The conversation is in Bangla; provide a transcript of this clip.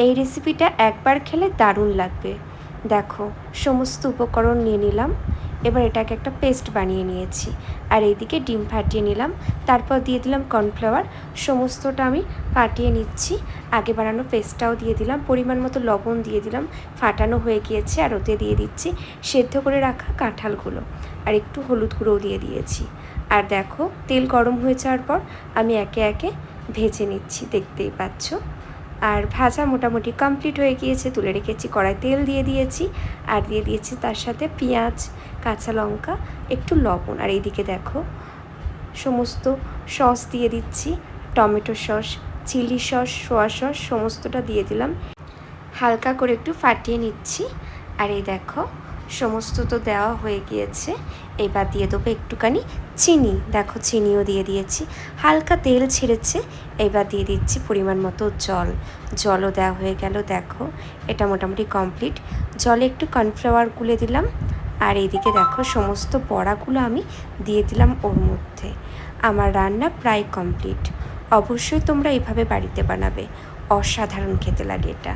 এই রেসিপিটা একবার খেলে দারুণ লাগবে। দেখো সমস্ত উপকরণ নিয়ে নিলাম, এবার এটাকে একটা পেস্ট বানিয়ে নিয়েছি। আর এইদিকে ডিম ফাটিয়ে নিলাম, তারপর দিয়ে দিলাম কর্নফ্লাওয়ার। সমস্তটা আমি ফাটিয়ে নিচ্ছি। আগে বানানো পেস্টটাও দিয়ে দিলাম, পরিমাণ মতো লবণ দিয়ে দিলাম, ফাটানো হয়ে গিয়েছে। আর ওতে দিয়ে দিচ্ছি সেদ্ধ করে রাখা কাঁঠালগুলো, আর একটু হলুদ গুঁড়োও দিয়ে দিয়েছি। আর দেখো তেল গরম হয়ে যাওয়ার পর আমি একে একে ভেজে নিচ্ছি, দেখতেই পাচ্ছ। আর ভাজা মোটামুটি কমপ্লিট হয়ে গিয়েছে, তুলে রেখেছি। কড়াই তেল দিয়ে দিয়েছি, আর দিয়ে দিয়েছি তার সাথে পেঁয়াজ, কাঁচা লঙ্কা, একটু লবণ। আর এইদিকে দেখো সমস্ত সস দিয়ে দিচ্ছি, tomato sauce, chilli sauce, soya sauce, সমস্তটা দিয়ে দিলাম। হালকা করে একটু ফাটিয়ে নিচ্ছি। আর এই দেখো সমস্ত তো দেওয়া হয়ে গিয়েছে। এবার দিয়ে দেবো একটুখানি চিনি, দেখো চিনিও দিয়ে দিয়েছি, হালকা তেল ছেড়েছে। এবার দিয়ে দিচ্ছি পরিমাণ মতো জলও দেওয়া হয়ে গেল। দেখো এটা মোটামুটি কমপ্লিট। জলে একটু কর্নফ্লাওয়ার গুলে দিলাম। আর এইদিকে দেখো সমস্ত বড়াগুলো আমি দিয়ে দিলাম ওর মধ্যে। আমার রান্না প্রায় কমপ্লিট। অবশ্যই তোমরা এভাবে বাড়িতে বানাবে, অসাধারণ খেতে লাগে এটা।